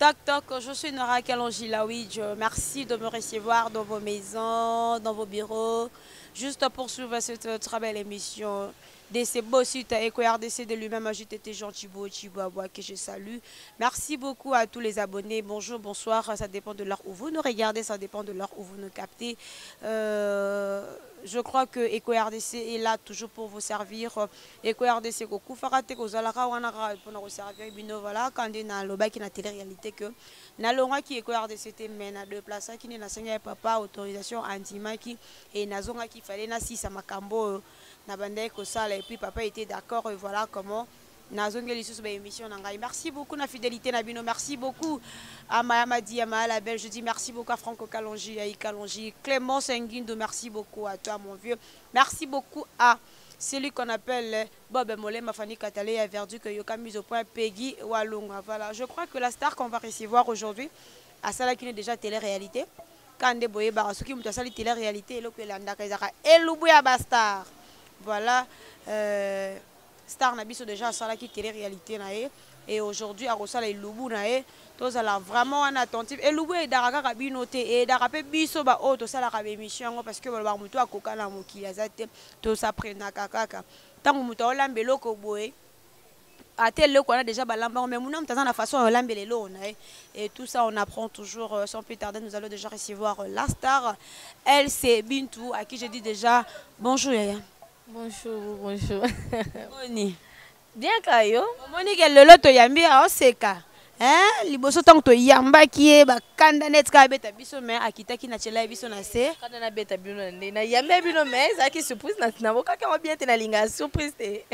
Toc toc, je suis Nora Kalonji Lawidj. Merci de me recevoir dans vos maisons, dans vos bureaux, juste pour suivre cette très belle émission. De ces beaux sites EcoRDC de lui-même, JTT Jean Thibault Chiboua que je salue. Merci beaucoup à tous les abonnés. Bonjour, bonsoir, ça dépend de l'heure où vous nous regardez, ça dépend de l'heure où vous nous captez. Je crois que EcoRDC est là toujours pour vous servir. EcoRDC, Goku Farate, Kozalaka, Wanara, pour nous servir. Voilà, quand on est dans le bac, qui a télé-réalité que. Nalonga qui EcoRDC te mène à deux places, qui n'est pas papa, autorisation anti-maki, et Nazonga qui fallait na si Samakambo. Et puis papa était d'accord et voilà comment émission. Merci beaucoup la fidélité Nabino, merci beaucoup à Mahamadi, à Mahala Belle, je dis merci beaucoup à Franco Kalonji, à Ikalonji, Clément Senguindo, merci beaucoup à toi mon vieux, merci beaucoup à celui qu'on appelle Bob Mollet, Mafani Katale, à Verduc, Yoka mise au point Peggy Walunga. Voilà, je crois que la star qu'on va recevoir aujourd'hui, à celle qui est déjà télé-réalité, quand des boyés barasuki, mouta sali télé-réalité, et l'autre et l'oubouya bastar. Voilà, Star Nabiso déjà à ça qui télé-réalité et aujourd'hui à Rosala et Loubou nae, tous là vraiment en attentif et Loubou et Daraka Rabi noté et Darapé biso ba oh tout ça la rabé émission parce que voilà muto a koka na moki azate tout ça prena kakaka tant muto olambelo ko boé à tel le qu'on a déjà balamba mais mon homme t'as la façon olambele lo et tout ça on apprend toujours sans plus tarder nous allons déjà recevoir la star LC Bintou à qui je dis déjà bonjour Yaya. Bonjour, bonjour. Moni. Bien Kayo. Moni que le loto yambi a oseka. Hein? Liboso tang to yamba kie ba kanda net ka beta biso me akita ki na chela biso na se. Kanda na beta bino na yamba bino me ça qui surprise na boka ka bien te na linga surprise te.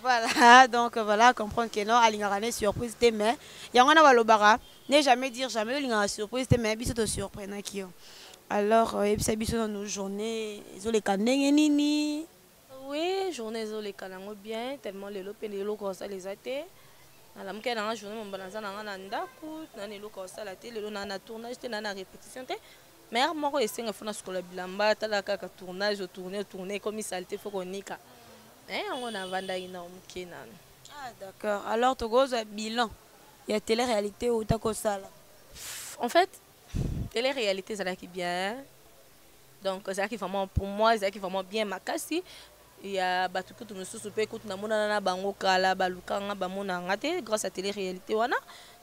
Voilà, donc voilà comprendre que non alinga ne surprise te mais yangona balobara ne jamais dire jamais linga surprise te mais biso to surprendre ki. Alors ebisa biso dans nos journées zo le kandenge nini. Oui, journée les calango bien, tellement les lopes et les locaux comme ça les athées. À la moquette dans la journée, mon balançant dans la ndaku, dans les locaux comme ça la télé, dans la tournage, dans la répétition. Mais moi, je sais que faut na bilamba, t'as la tournage, tourner comme il salté, faut qu'on y on a vendu une moquette. Ah d'accord. Alors tu gros bilan. Il y a télé-réalité ou t'as quoi ça là? En fait, télé-réalité c'est là qui bien. Donc c'est là qui vraiment pour moi, c'est là qui vraiment bien ma casse. Il y a batu que tu me soucies pas écoute na mona na bango kala balukanga bamona ngate grâce à télé-réalité wana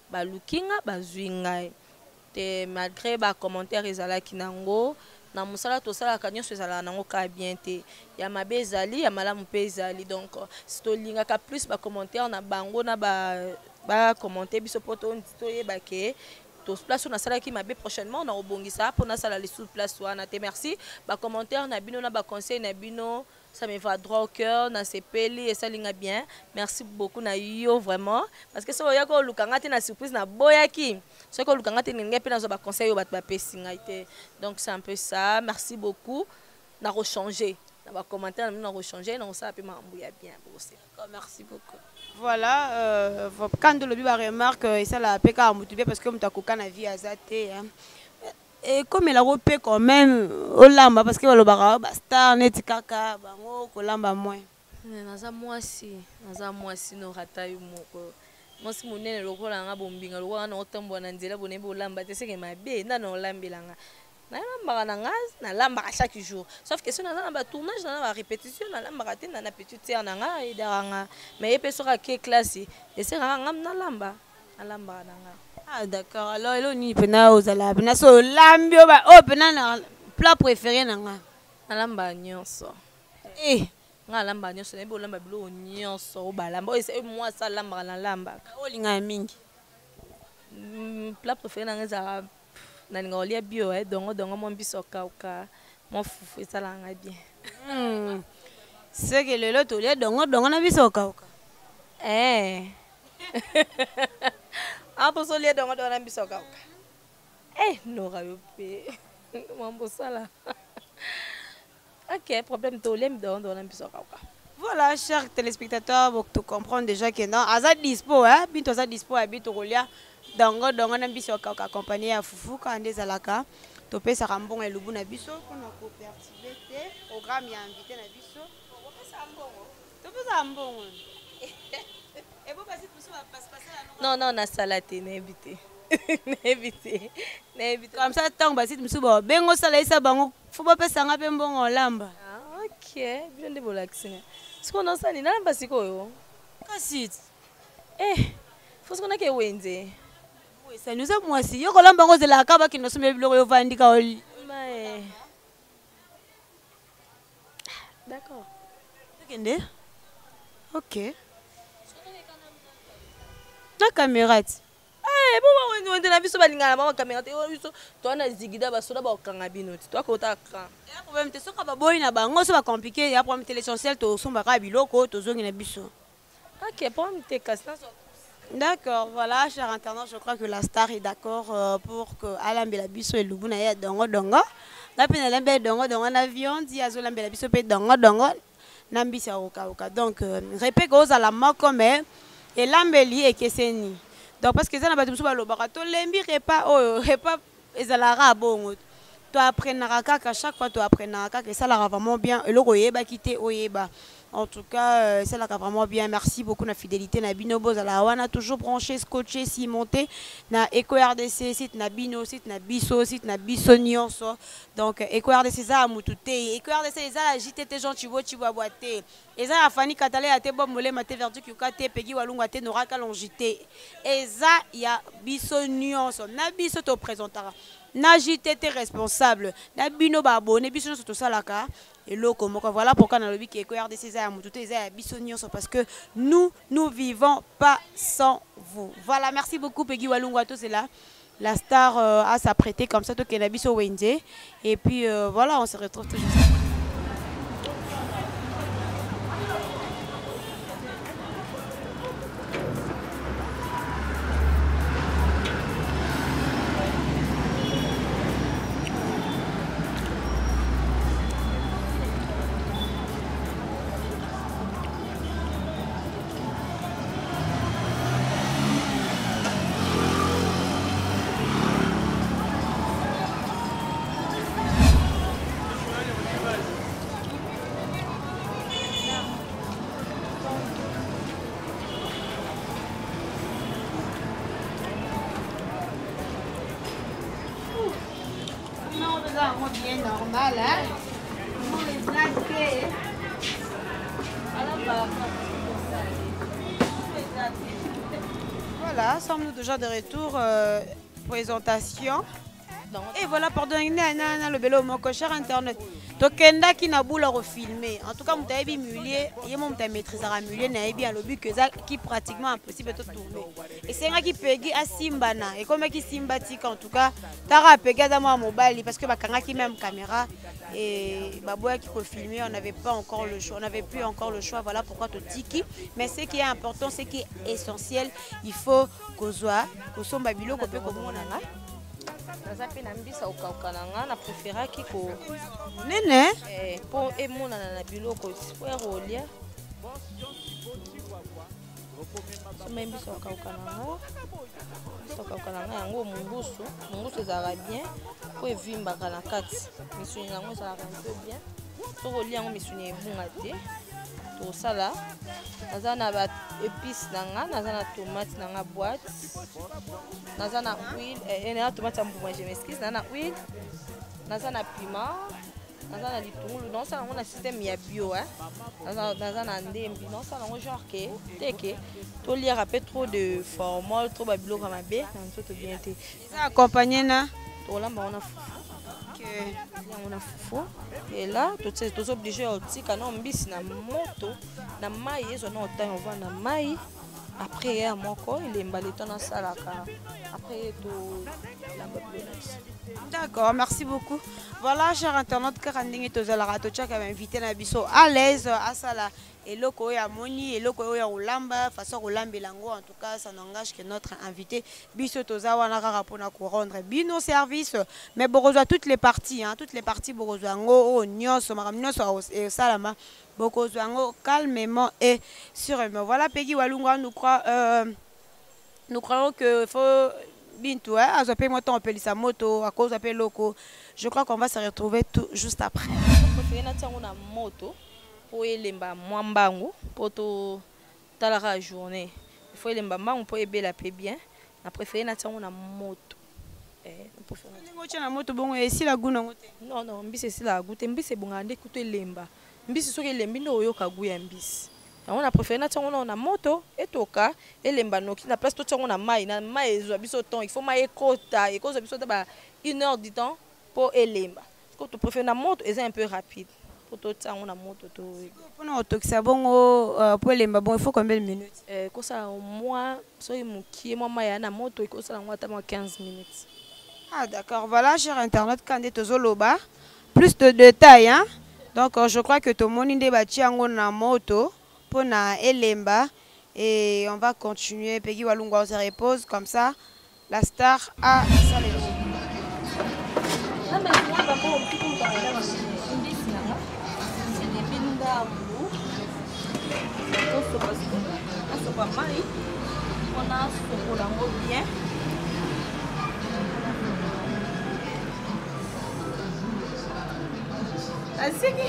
balukinga bazuinga te malgré ba commentaires ezala kinango na musala to sala kanyo ezala nango ka bien te ya mabe ezali ya malamu pe ezali donc si to linga ka plus ba commentaire na bango na ba commenter biso poto to yeba ke place on a ça qui m'a bien prochainement on a rebongisa pour na sala les sous place wana te merci ba commentaire na bino na ba conseil na bino ça me va droit au cœur na sepeli et ça linga bien merci beaucoup na yo vraiment parce que so yako lukanga te na surprise na boyaki so ko lukanga te ninga pe na zo ba conseil yo ba pesinga ite donc c'est un peu ça merci beaucoup na rechanger na ba commentaire na rechanger na ça pe mambuya bien aussi merci beaucoup. Voilà, quand le biba remarque et ça la PK à motiver parce que mutakoka na vie azate et comme il a repé quand même au lamba parce que le bara star net kaka bango ko lamba moins naza mwasi no rata yo moko mwasi monene lokola nga bombinga lokola na otambo na nzela bonembe olamba te seke mabe na na olambelanga na lamba na ngas na lamba chaque jour sauf que si on a un tournage na ba répétition na lamba te na petite sœur na nga et deranga mais e peso ka ke classe et c'est nga na lamba na nga. Ah d'accord, alors il y a une ozala pena so lambio ba oh pena na plat préféré na nga na lamba nyonso nga lamba nyonso na bo lamba bilo nyonso o balamba o c'est moi ça lamba na lamba o linga mingi plat préféré na nga za na linga olia bio dongo mon biso kauka mon fufu ça la nga bien c'est que le lot olia dongo na biso kauka ah pour solia dongo na biso kauka nora yo pe mambo sala ok problème to lem dongo na biso kauka. Voilà, chers téléspectateurs, pour tout comprendre déjà que non, Azad dispo, bientôt Azad dispo, bientôt Rolia, dongo na biso kauka accompagné à Fufu quand des alaka, topé sa rambon et lubu na biso, qu'on a coopérative, programme y a invité na biso, topé sa rambon. Non, on a salade, on a invité. N'éviter. Comme ça, tant que tu me suis bon, ben on s'allait ça, bon, faut pas passer un peu bon en lamba. Ah, ok. Bien de relaxer. Ce qu'on a ça, ni n'importe si quoi. Qu'est-ce Eh, faut ce qu'on a que Wendy. oui, ça nous a moi aussi. Yo, quand l'amba on se la caba qui nous sommes le bureau vandi kaoli. Mais. D'accord. Regardez. Ok. La caméra. Eh, bon, on a vu ça, balinga, la caméra, tu as zigida, basoda, bakanga binoti. Toi, quand tu as Il y a problème, tu sais que boy na bango c'est pas compliqué, il y a problème l'essentiel to somba ka biloko to zongi na biso. ok, pour me te casser. D'accord, voilà, cher internaute, je crois que la star est d'accord pour que Alambe la biso et Lubuna ya dongo dongo. La peine lambe dongo dongo na avion, dit azo lambe la biso pe dongo dongo. Nambisa oka oka. Donc répète aux à la moko mais et lambeli et keseni. Donc parce que ça n'a pas de souba lo barato lembi repas ezalara bongo. Tu apprends à chaque fois tu apprends que ça la vraiment bien et le oyeba quitter oyeba. En tout cas, ça l'a vraiment bien. Merci beaucoup de la fidélité. Na bino bozala wana toujours branché, scotché, cimenté. Na Eco RDC, site na bino, site na biso, site na biso nyonso. Donc Eco RDC ça a mutute. Eco RDC ça a JTT Jean Chivo Chivo boité. Et ça a Fanny Katale a te bom molé maté verdu kyukate pegi walunga te noraka longité. Et ça ya biso nyonso. Na biso to présentera. Na JTT responsable. Na bino ba abonné biso nyonso to salaka. Et voilà pourquoi on a le but qui est RDC parce que nous vivons pas sans vous. Voilà, merci beaucoup Peggy Walungwato, c'est là. La star a s'apprêté comme ça, tout Kenabiso Wendy. Et puis voilà, on se retrouve tout juste après. Bien normal, hein? Voilà, sommes-nous déjà de retour. Présentation. Et voilà, pardon, le vélo, mon cher internet. Tokenda qui n'a boule à refilmer. En tout cas, vous avez mulier, et mon maîtrise à mulier, n'a bien le but que ça qui pratiquement impossible de tourner. Et c'est un qui pégui à Simbana. Et comme qui Simbatique, en tout cas, t'as pégé dans mon mobile parce que Bakanga qui même caméra et Baboua qui peut filmer, on n'avait pas encore le choix. On n'avait plus encore le choix. Voilà pourquoi tu tiki. Mais ce qui est important, ce qui est essentiel, il faut qu'on soit, qu'on soit babilo, qu'on peut comme on a. naza pe na mbisa okauka na nga na préféraki ko nene po emonana na biloko po erolia soma mbisa okauka na nga yango mungusu ezalaka bien po evimbaka na kati misuni yango ezalaka mpe bien soki olia yango misuni ebunga te tosala naza na ba épice na nga naza na tomate na nga boîte naza na huile na tomate ya mbuma je m'excuse naza na huile naza na piment naza na litungulu naosala yango na système ya bio naza na ndembi naosala yango genre ke teke toliaka mpe trop de formol trop babiloko mabe na nzoto bien te eza accompagné na tolamba ngo na fufu yango na fufu et là toza obligé otika na mbisi na moto na mai ezwa na otango ovanda na mai après ya moko elemba leto nasalaka après tolamba bilonasi. D'accord, merci beaucoup. Voilà, cher internaute, Karandingi Tozala Tochak a invité Nabiso à l'aise à Sala. Et loko ya moni, et loko ya Olamba, façon Olambe Lango, en tout cas, ça n'engage que notre invité. Biso Tozawa Nara pour nous rendre bino service. Mais Borozo, toutes les parties, Borozo, Nyos, Maramnyos, et Salama, Bokozo, calmement et sûrement. Voilà, Peggy Walunga, nous croyons que faut. Bintou, hein, moi ton appelle sa moto, à cause appelle loco. Je crois qu'on va se retrouver tout juste après. Na moto pour elemba mwambangu pour to talara journée. Il faut elemba mbangu pour ebela pe bien na préféré na tiango na moto. Na moto bongo esila guna ngote. Non non, mbisi esila gute, mbisi bonga nde kuto elemba. Mbisi soki elembi ndo oyoka gu ya mbisi. On a préféré na tiango na moto etoka elemba noki na place to tiango na mai ezwa biso temps, il faut mai ekota, ekoza biso ba 1 heure du temps pour elemba. Parce que tu préfères na moto est un peu rapide. Pour to tiango na moto to. Pour na otokisa bongo pour elemba bon il faut combien de minutes? Ko ça au moins soki mukie moi mai na moto iko ça ngwa ta 15 minutes. Ah d'accord, voilà, cher internet, quand tu as plus de détails, hein? Donc je crois que tout le monde est bâti en moto pour na elemba et on va continuer. Peggy Walunga se repose comme ça. La star a ça les así que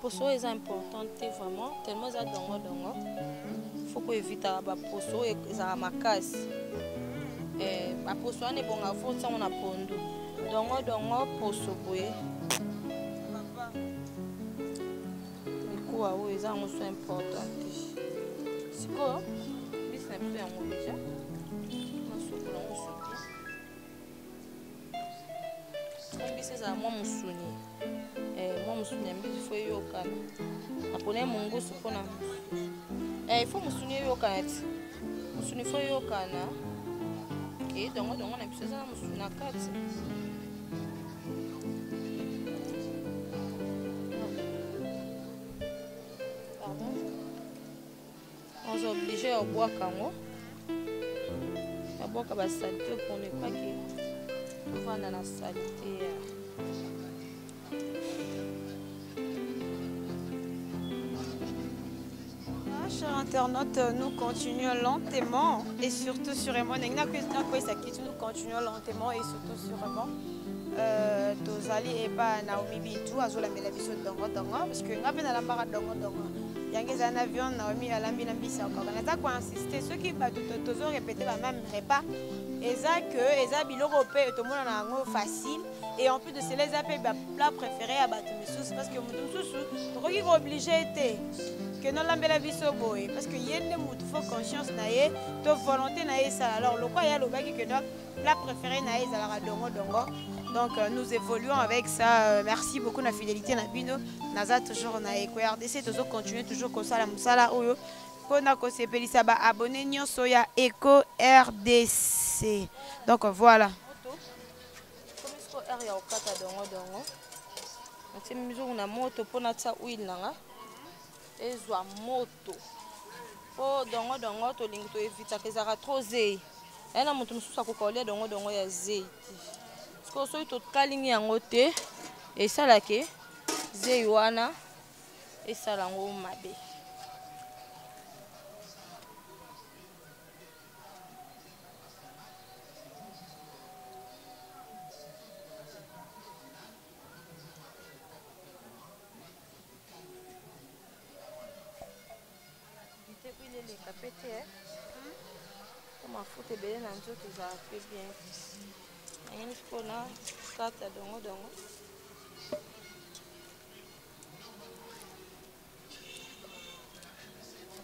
poso est importante vraiment tellement ça dongo faut qu'on évite ba poso et ça makasi ba poso ane bonga faut ça on a pondu dongo poso boye quoi oui ça on est important siko business bien on déjà on se pour on se business à moi musuni moi musuni mbi faut yokana apone mungu supona il faut musuni yokana musuni faut yokana et dongo na biso ça musuni na kati on est obligé à boire kango à boire ka saleté pour ne pas que on va dans la saleté. Chers internautes, nous continuons lentement et surtout sûrement, nous continuons lentement et surtout sûrement. Tozali et pas Naomi Bitou, Azola Melabiso Dongo Dongo, parce que nous avons la Dongo Dongo. Il y a un avion, Naomi Alambi Lambisa encore. On a quoi insister, ceux qui battent toujours répéter la même repas. Et ça que les habits européens, tout le monde a facile. Et en plus de cela, les appels plat préféré à battre sous parce que nous sommes obligés que nous l'avons la vie boy parce que y a des faut conscience naie, to volonté naie ça. Alors le quoi y a le bac que notre plat préféré naie ça la dongo dongo. Donc nous évoluons avec ça. Merci beaucoup la fidélité na bino. Naza toujours na Eco RDC toujours continuer toujours comme ça la musala oyo. Pona ko sepelisa ba abonné nyonso ya Eco RDC. Donc voilà. Comme ya okata dongo dongo. Ati mizo na moto pona tsa huile nanga. ezwa moto po dongo tolingi toevitaka ezalaka trop zei aye na moto mosusu akoka kolia dongo ya zei te soki soki tokalingi yango te esalaki zei wana esala yango mabe. Mafuta ebele na nzoto ezala pe bien nayeni mpona kata dongo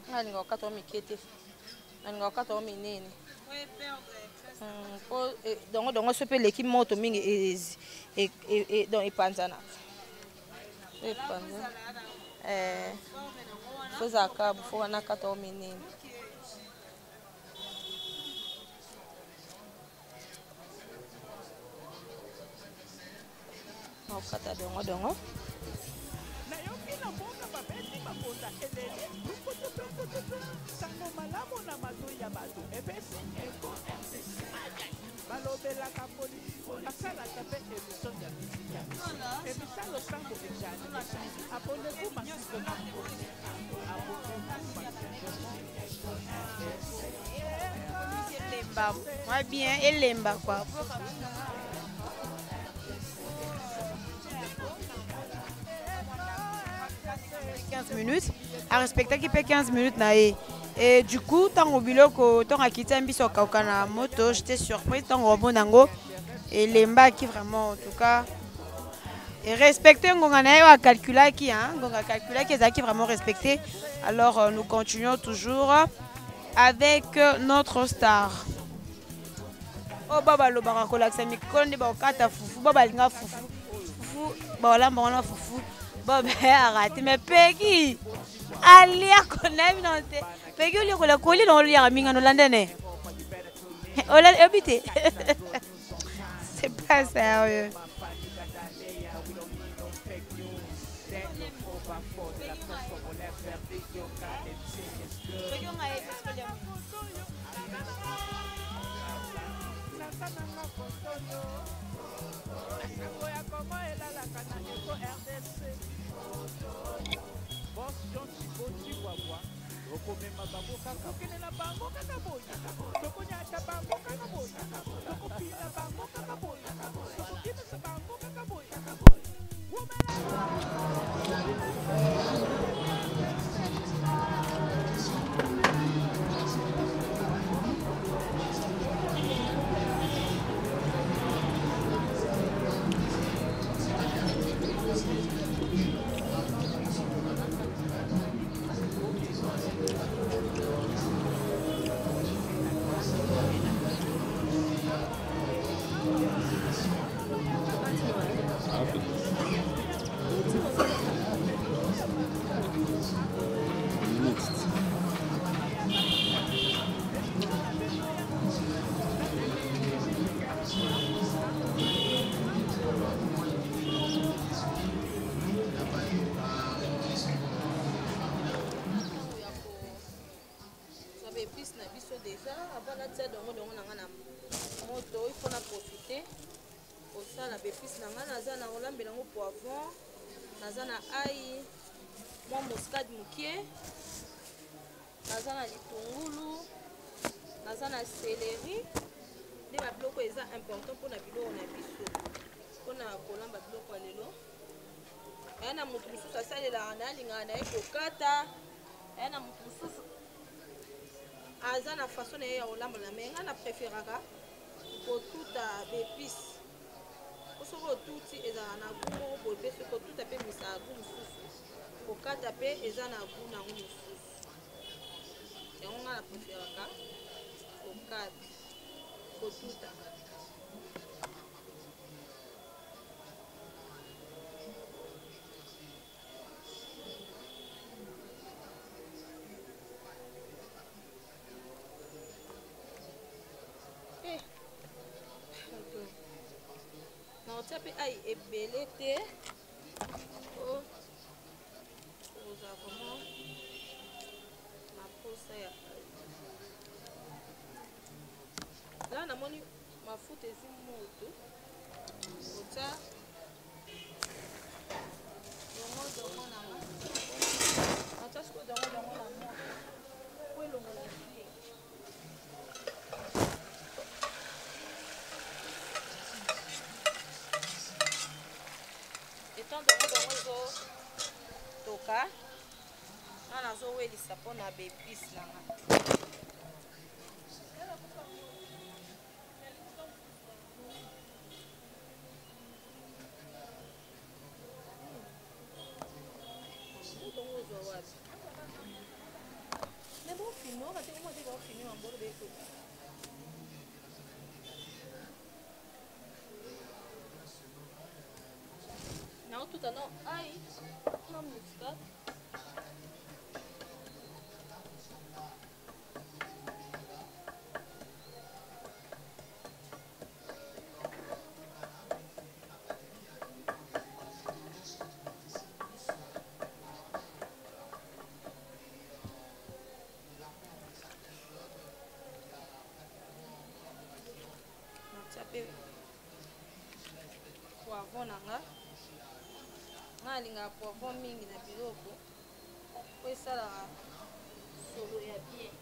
nalinga kokata o mike te nalinga kokata o minene po dongo so mpe eleki moto mingi epanzanaka fo ezalaka fo wana kata o minene. Kata dongo Moi bien, elemba quoi. 15 minutes à respecter qui fait 15 minutes naé et du coup tant au biloko tant à quitter un biso na moto j'étais surprise tant au bonango et lemba qui vraiment en tout cas et respecter ngonga na a calculer qui ngonga calculer qui est vraiment respecté. Alors nous continuons toujours avec notre star. Oh baba lo barako la xami konde ba kata fufu baba linga fufu fufu ba la mbona fufu baba arrête mais Peggy alia konami nante Peggy oli ko la koli no lia minga no landene ola habité c'est pas sérieux. Nazana aïe, moi muscade mukie, nazana litungulu, nazana céleri, des biloko eza important pour na biloko na biso, pour na kolamba biloko lelo. Yana mutu mususu asalela na linga na ekokata, yana mutu mususu azana façon ya kolamba na menga na préféraka pour tout à épices. Soko tuti ezala na gumo bobe soko tuta pe misa gumo susu kokata pe ezana guna ngumu susu yango nga na preferaka kokata kotuta pe aïe ebele te oh ça vraiment ça ya là namoni mafuta ezi moto otia dongo nanga atia sikoyo dongo na moto po elongola vie etant dongo ezotoka nga nazowelisa mpona baepise nanga Mais bon, film, on va dire, moi, j'ai bon film en bord de côté. Non, tout à l'heure, aïe, non, mousta. Poivron nanga alingaka poivron mingi na biloko po esalaka solo ya bien.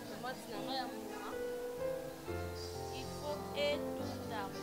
Tomate nanga ya mbuma il faut etundama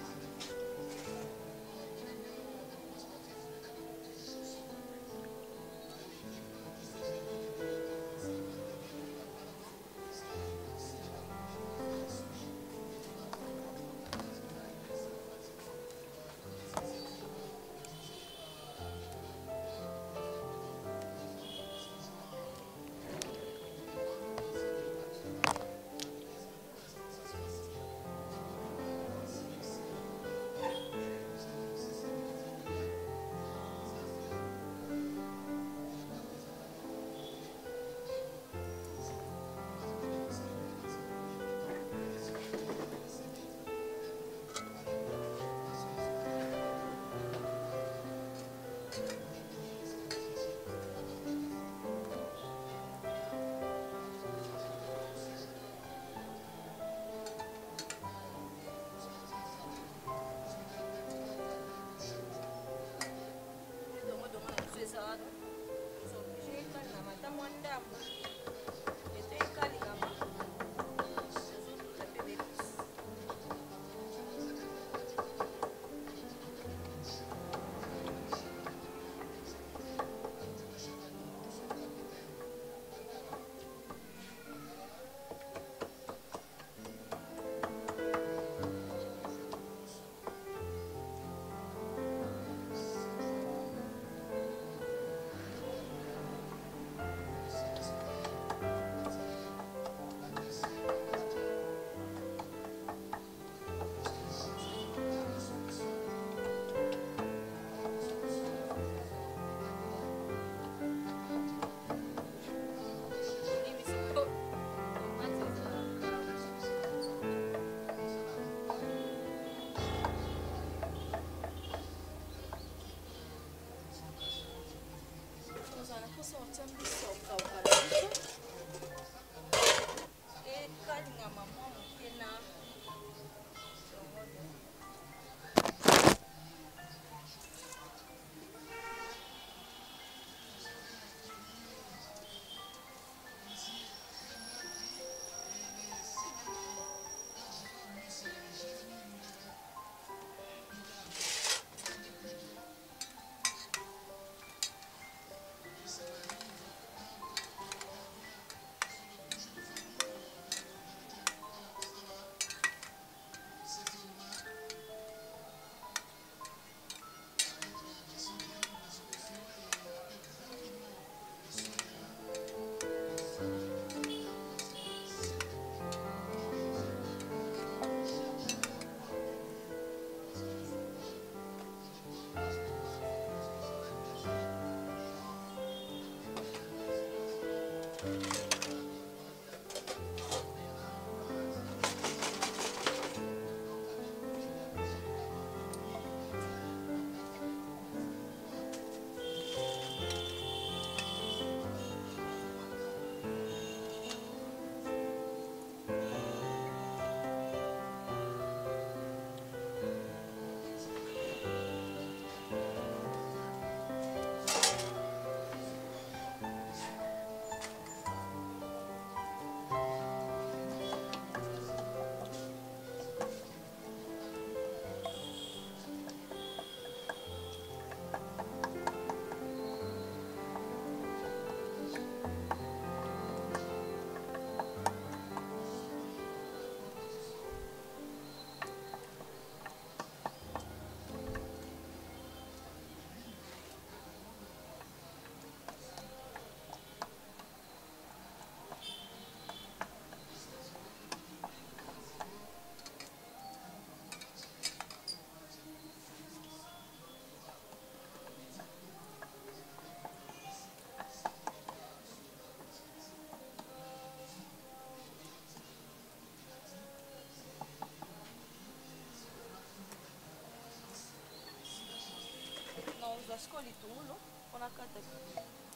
Parce que litungulu, on a quatre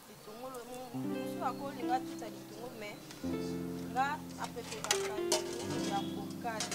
litungulu. Nous avons tout à litungulu, mais là, après il y a beaucoup de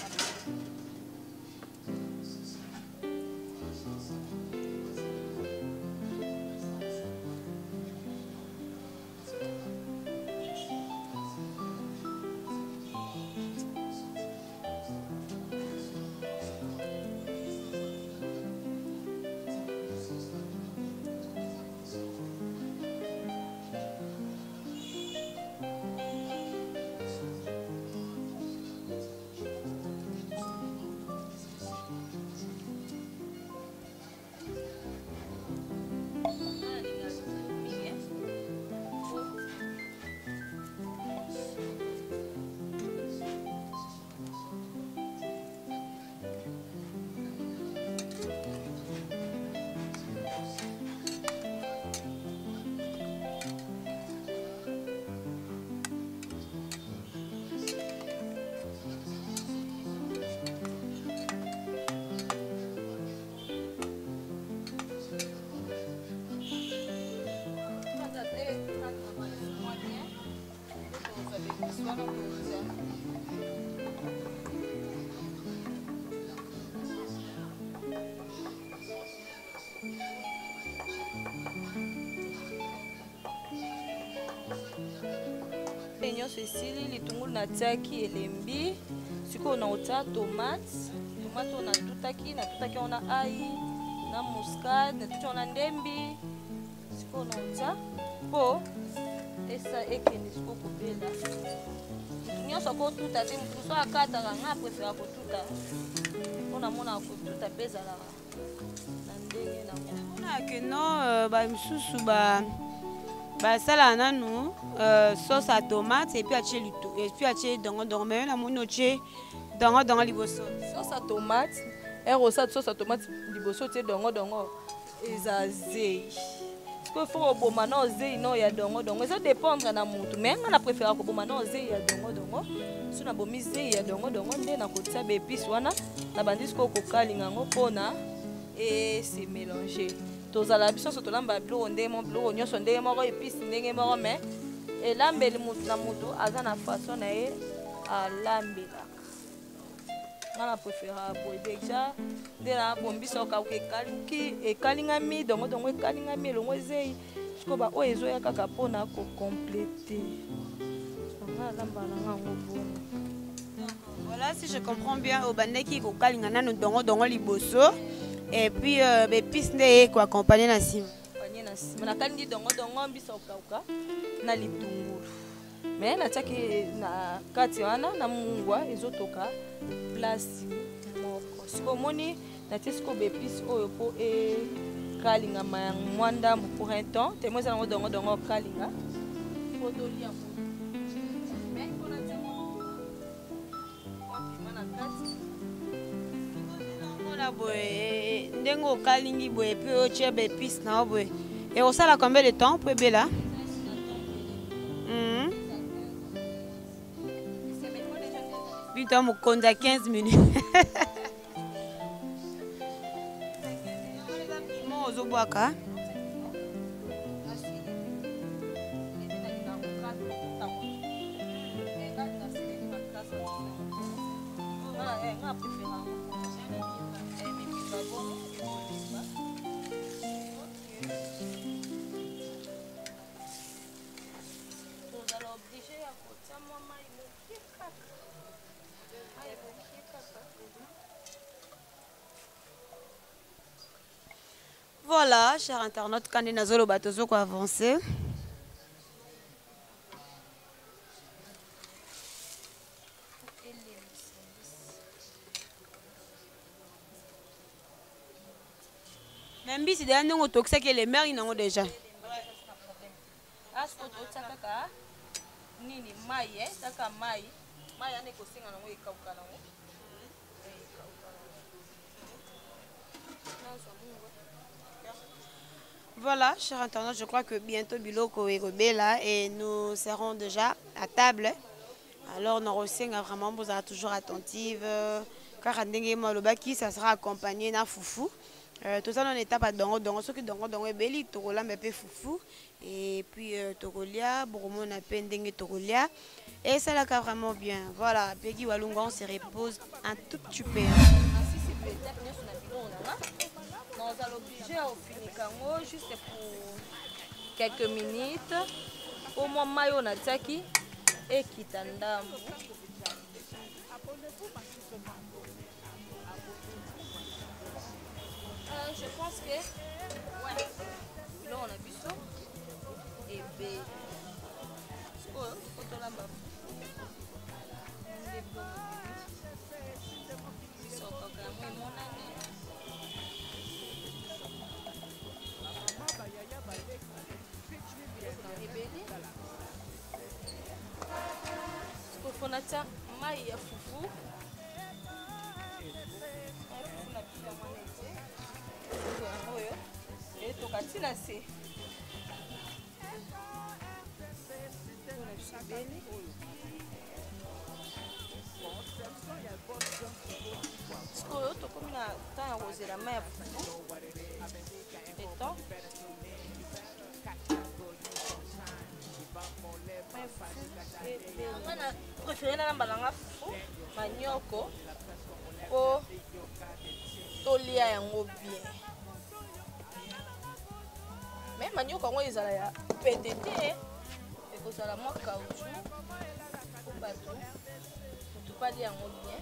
nyonso esili litungulu natiaki elembi sikoyo naotia tomate oyo natutaki ona ai na muscade natutaki ona ndembi sikoyo naotia mpo esa ekende sikoyo kobela nyonso kotuta te motu so akataka nga aprefera kotuta mpo namonaka kotuta mpe ezalaka na ndenge namonake no bamisusu basala nanu sauce à tomate et puis atie dongo mais na moni otie dongo liboso sauce à tomate erosat sauce à tomate liboso otie dongo eza zei sikoyo fo koboma na ozei no ya dongo eza dépendre na motu mais nga na préféra koboma na ozei ya dongo so nabomi zei ya dongo nde nakotia baépice wana na bandi sikoyo kokalinga yango mpona ese mélanger tozala biso nyonso tolamba biloko biloko nyonso ndenge moko épice ndenge moko mais elambeli motu na motu aza na façon na ye alambelaka nga na préféra boye déjà nde nabombisa okabuka ekalingami dongo ekalingami elongo ezei sikoyo baoyo ezoya kaka mpona kokomplete nga alambala na yango bona. Voilà, si je comprends bien obandeki kokalinga nano dongo liboso et puis épice nde ko accompagner na sima nakalingi dongo mbisa okauka na litungulu mais natiaki na kati wana na mungwa ezotoka place moko sikoyo omoni natie sikoyo baépice oyo mpo ekalingama ya mwa ndambo pour un temps te mo eza nango dongo okalinga mpo tolia mais mpo natia mwa na kati mona boye ndenge okalingi boye mpe otie baépice na yo boye ekosala combien de temps mpo ebela 8 ans mokonzi ya 15 minutes ozobwaka Voilà, chers internautes, quand nous avons bateau quoi avancer. Même si c'est des gens qui ont les mères, ils ont déjà. Voilà, chers internautes, je crois que bientôt Biloko est là et nous serons déjà à table. Alors, nous sommes vraiment toujours attentive. Car ça sera accompagné d'un foufou. Tout ça dans étape à dongo dongo ce qui dongo ebeli tokola mpe fufu et puis tokolia bromo na pe ndenge tokolia et ça là vraiment bien. Voilà, Peggy Walunga on se repose un tout petit peu. Ainsi c'est peut-être nous sur la vidéo on a. Nous allons obliger à finir kango juste pour quelques minutes. Au moins mayo na tsaki et kitandambu. Je pense que ouais, là on a vu ça et ben fonata mai ya fufu oyo tokatina se sikoyo tokomi na temps ya kozela mai ya fufu etan ngana préféré nana balanga fufu manioko po tolia yango bien mais manioko yango ezala ya pete te ekozala mwa caoutchouc po bato motu palia yango bien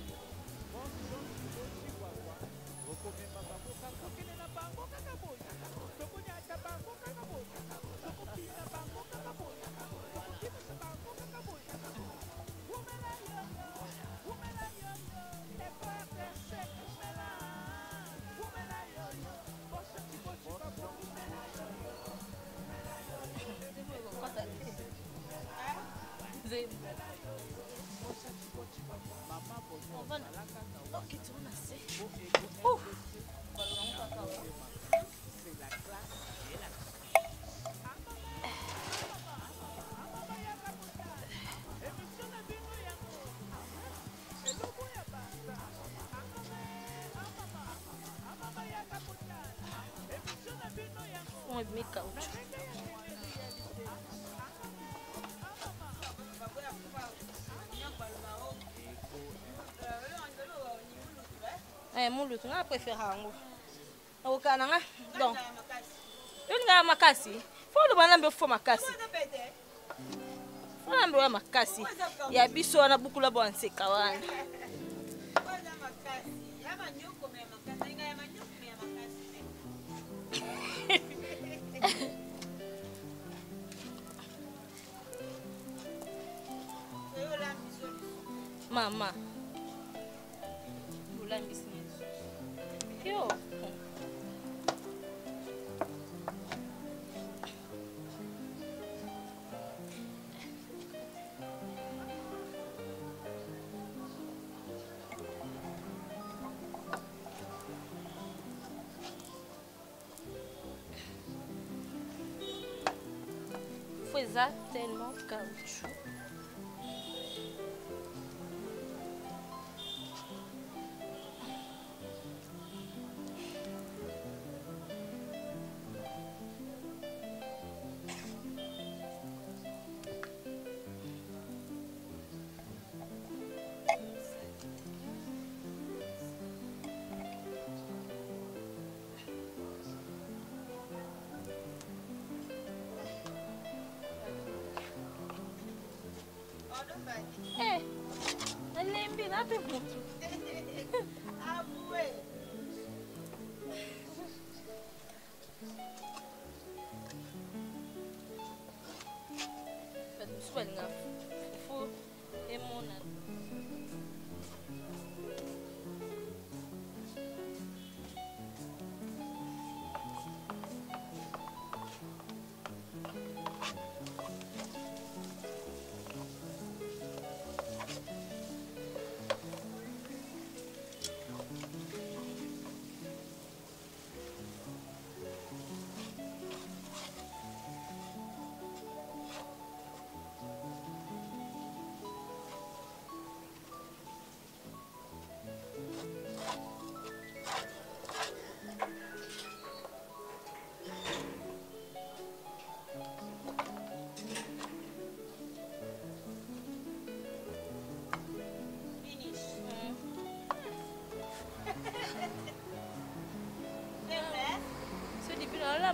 mes caoutchouc. Mulu tu nga préféré ngo. Okana nga. Donc. Nga makasi. Folo bana mbe fo makasi. Folo mbe makasi. Ya biso na bukula bo anseka wana. Mama. Bulambisi. Yo. Foi tellement caoutchouc. Lembi na pe mutu. Abue. But swelling up. Fufu emona.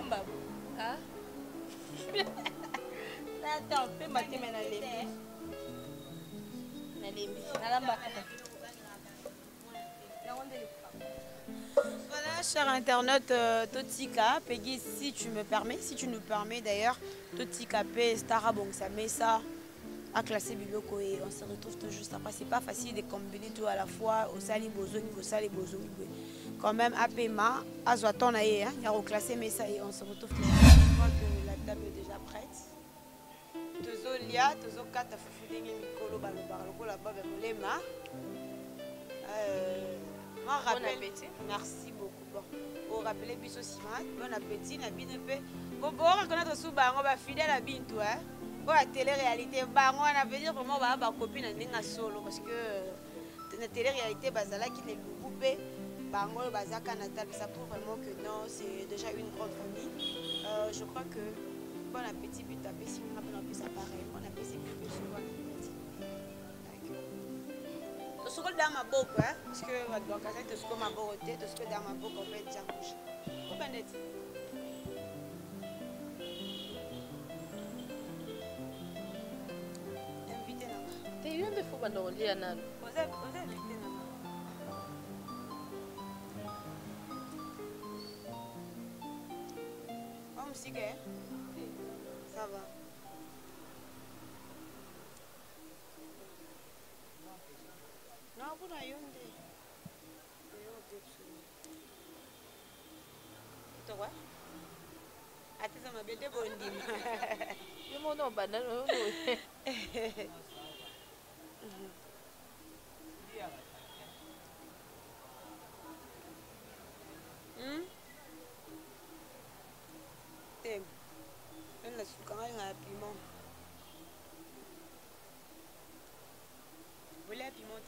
nalamba ah attends pe mateme nalembi nalamba Voilà, chers internautes, Totika, Peggy, si tu me permets, si tu nous permets d'ailleurs, Totika, P, Stara, bon, ça met ça à classer Biloko et on se retrouve tout juste après. C'est pas facile de combiner tout à la fois au Sali Bozo, au Sali Bozo. Quand même, APMA, Azoaton, il y a reclassé, mais ça y est, on se retrouve tout de suite. Je crois que la table est déjà prête. Tozo Lia, Tozo Kata, Fufudenge, Mikolo, Balobaro, la Babe Molema. Bon appétit. Merci beaucoup. Bon, au rappelez biso Simon, bon appétit, na bien peu. Bon, bon, reconnaître sous bango ba fidèle à Bintou, hein. Bon, la télé-réalité, bango, on a veut dire vraiment ba copine na solo parce que la télé-réalité bazala qui ne loupé, bango bazaka natal, ça prouve vraiment que non, c'est déjà une grande famille. Je crois que bon appétit, but appétit, si on a pas plus appareil, bon appétit, plus souvent appétit. Ce que dans ma bouche, parce que donc à cette ce que ma bouche était, tout ce que dans ma bouche on fait déjà rouge. Comment est-ce? Invité là. T'es une de fou pendant le lien là. Vous avez invité là. Comme si que ça va. Non, vous n'avez pas de... Tu vois? Attends, ça m'a bien débondi. Je m'en ai pas dans Tem. Elle n'a su quand même un piment. Vous voulez un piment?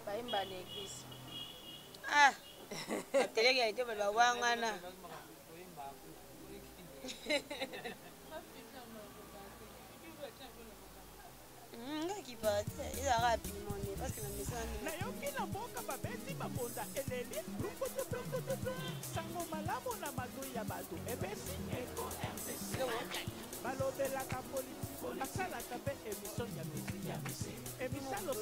pas une bonne église. Ah! La télé-réalité, elle va voir un an. Qui passe, il a rapidement, parce que la maison nayoki na mboka babeti babonda eleli sango malamu na matoi ya bato ebesi eko RDC balobelaka politiko basalaka mpe émission ya misi émission losango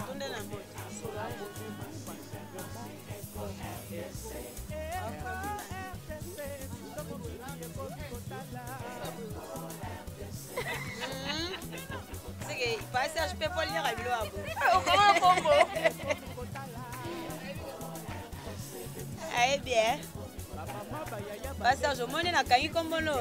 Tunde na moto. C'est que passage je peux pas lire avec l'eau. Ah bien. Passage au monde na kangi kombo no.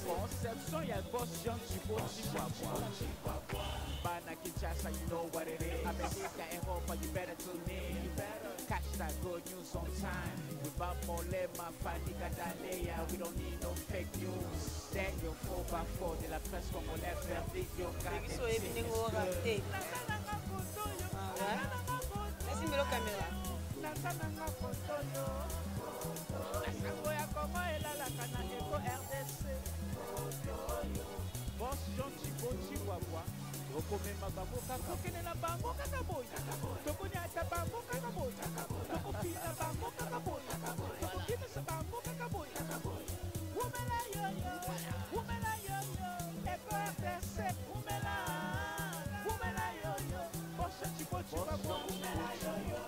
Conception ya boss Jean Chihuahua. Bana Kinshasa, you know what it is. America, Europa, you better tune in. Catch that good news on time. Without Molema, Fanika Dalea, we don't need no fake news. Daniel 4x4 de la presse congolaise verdict, yo So everything will raté. Laisse me le caméra. Sango ya Congo elalaka na Eko RDC. Boss Jean Chihuahua. Okomema bango kaka okende na bango kaka boya. Tokonyata bango kaka boya. Tokopina bango kaka boya. Tokokimisa bango kaka boya. Umela yoyo. Umela yoyo. Eko RDC. Umela. Umela yoyo. Boss Jean Chihuahua. Umela yoyo.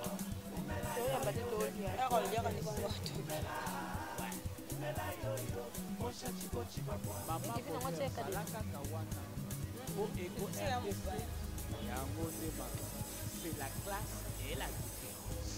C'est la classe et la différence.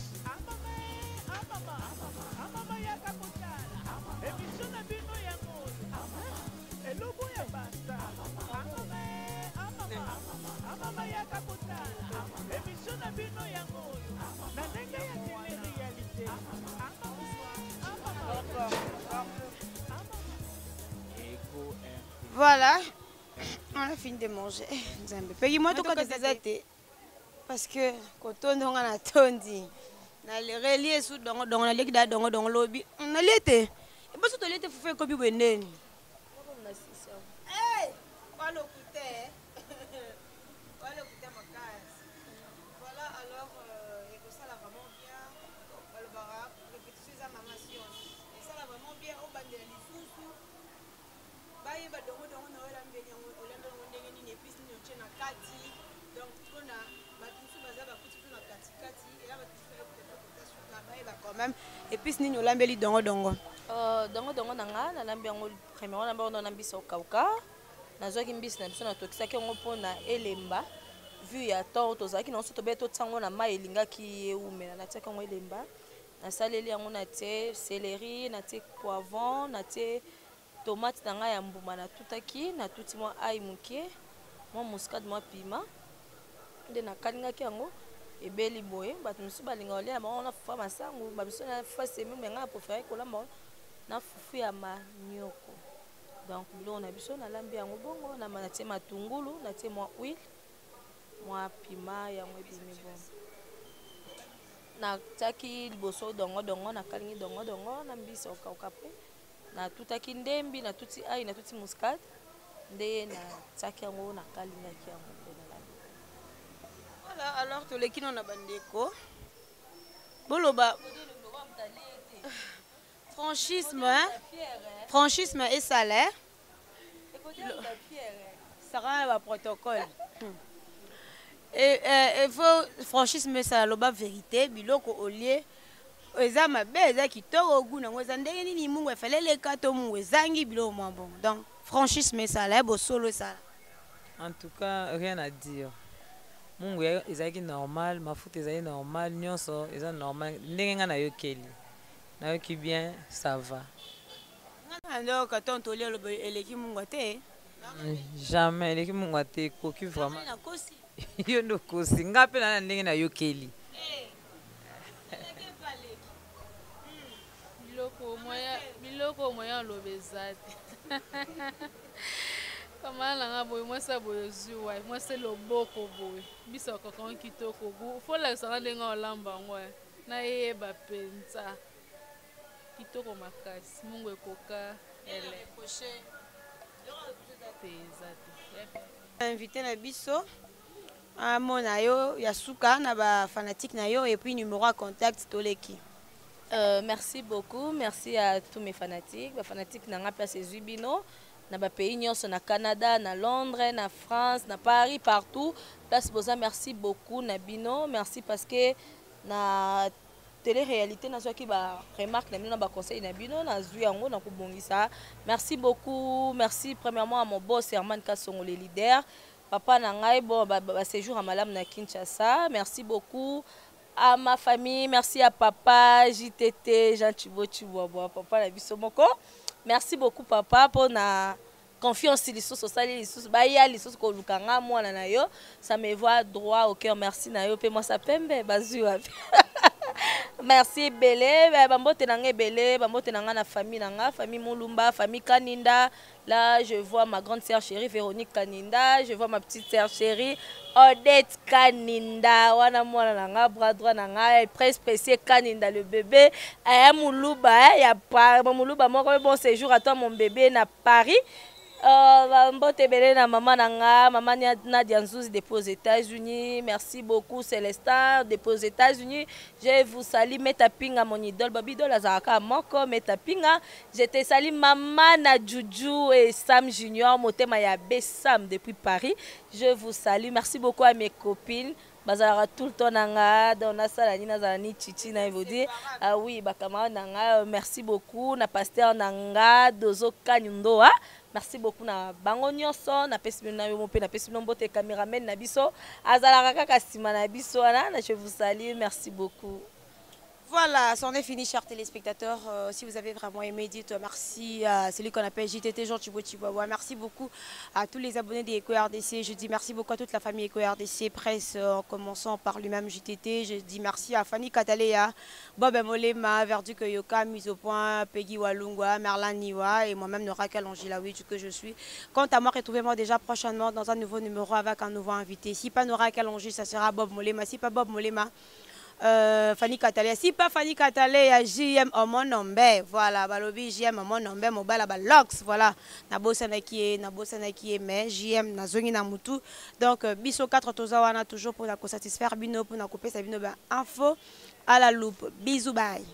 Voilà, on a fini de manger. Paye-moi tout quand tu as été. parce que kotondo nga na tondi na le relie su dongo dongo na leki da dongo dongo lobi na lete e baso to lete fufe ko bi weneni eh walo kute makas voilà alors et que ça là vraiment bien le bara répétition za mamation et ça là vraiment bien au bandela lisusu baye ba dongo dongo na wela mbeli yango olendo ndenge nini et puis ni ochena kati donc tona batusu baza bakuti tuna kati kati et là batusu ba baye ba quand même et puis ni olambeli dongo dongo dongo dongo nanga na lambi yango premier na bango na mbisa okauka nazwaki mbisi na biso na tokisaki yango mpona elemba vu ya temps tozalaki na nyonso tobe totiango na mai elingaki eumela natiaki yango elemba nasaleli yango natie céleri natie poivron natie tomate na ngai ya mbuma natutaki natuti mwa ai moke mwa muscade mwa pima nde nakalingaki yango ebeli boye bato mosusu balinga kolia na bango na fufu ya masangu babiso na fufu ya semi me ngai na préféré kolamba na fufu ya manioko donc biloko na biso nalambi yango bongo natie matungulu natie mwa huile mwa pima yango ebimi bongo natiaki liboso dongo dongo nakalingi dongo dongo na mbisi okauka mpe natutaki ndembi natuti ai natuti muscade nde natiaki yango nakalingaki yango mpe nalambi. Voilà, alors toleki na bandeko boloba franchisme et salaire sera un protocole et faut franchisme et salaire loba vérité biloko olie eza mabe eza kitoko guna ngoza ndenge nini mungu efalele kato mungu ezangi biloko mwa bon donc franchisme et salaire bo solo ça en tout cas rien à dire mungu ezaki normal mafuta ezaki normal nyonso eza normal ndenge nga nayokeli nayoki bien ça va ando katon tolia lobo eleki mungu te jamais eleki mungu te koki vraiment yo ndo kosi nga mpe na ndenge nayokeli biloko moya aloba eza te kamala nanga boye mwasi boye zuwa mwasi loboko boye biso kokon kitoko folakisanga ndenge olamba yango nayeba mpenza kitoko makasi mungu ekoka ele invité na biso amona yo ya suka na ba fanatique na yo et puis numéro à contact toleki. Merci beaucoup, merci à tous mes fanatiques. Les fanatiques n'ont pas ces bino. Dans les pays, na Canada, na Londres, na France, na Paris, partout. Place Boza, merci beaucoup, Nabino. Merci parce que na télé-réalité, na qui ba remarque, na ba conseil Nabino, na zuyango, na kubongisa. Merci beaucoup, merci premièrement à mon boss Herman Kassongo, le leader. Papa Nangai, bon, séjour à Malam na Kinshasa. Merci beaucoup. À ma famille, merci à papa, JTT, Jean Thibaut Chiboabo, papa la Bisomoko. Merci beaucoup papa pour la confiance sur les sous sociales, les sous baya, les sous kolukanga moi na yo, ça me voit droit au cœur. Merci na yo, pe moi ça pembe bazu. Merci Belé, bambote nanga Belé, bambote nanga na famille nanga, famille Mulumba, famille Kaninda. Là, je vois ma grande sœur chérie Véronique Kaninda, je vois ma petite sœur chérie Odette Kaninda, wana mwana nanga bras droit nanga, presse pressé Kaninda le bébé, aya Muluba, ya pa Muluba moko bon séjour à toi mon bébé na Paris. Mbote belé na maman nanga, maman Nadia Nzouzi depuis aux États-Unis. Merci beaucoup Célestin depuis aux États-Unis. Je vous salue Metapinga mon idole, Babi idole azaraka moko Metapinga. Je te salue maman na Juju et Sam Junior, motema ya Bessam depuis Paris. Je vous salue. Merci beaucoup à mes copines. Bazara tout le temps nanga, dona salani na zalani chichi na evodi. Ah oui, bakama nanga, merci beaucoup na pasteur nanga Dozo Kanyundoa. Merci beaucoup na bango nyonso na pesi na yo mpe na pesi mbote cameraman na biso azala kaka sima na biso na je vous salue, merci beaucoup. Voilà, c'en est fini, chers téléspectateurs. Si vous avez vraiment aimé, dites merci à celui qu'on appelle JTT Jean Chihuahua. Merci beaucoup à tous les abonnés des EcoRDC. Je dis merci beaucoup à toute la famille EcoRDC Presse, en commençant par lui-même JTT. Je dis merci à Fanny Katalea, Bob Molema, Verduc Yoka, Mise au point, Peggy Walungwa, Merlin Niwa et moi-même Nora Kalongilawi que je suis. Quant à moi, retrouvez-moi déjà prochainement dans un nouveau numéro avec un nouveau invité. Si pas Nora Kalongi, ça sera Bob Molema. Si pas Bob Molema, Fanny Katalea. Si pas Fanny Katalea, JM au mon nombre. Voilà, balobi JM au mon nombre. Mobile Lox. Voilà, Nabosana qui est, mais JM na zongi na mutu. Donc, biso 4 tozawana toujours pour la satisfaire. Bino pour la couper sa bino info à la loupe. Bisous, bye.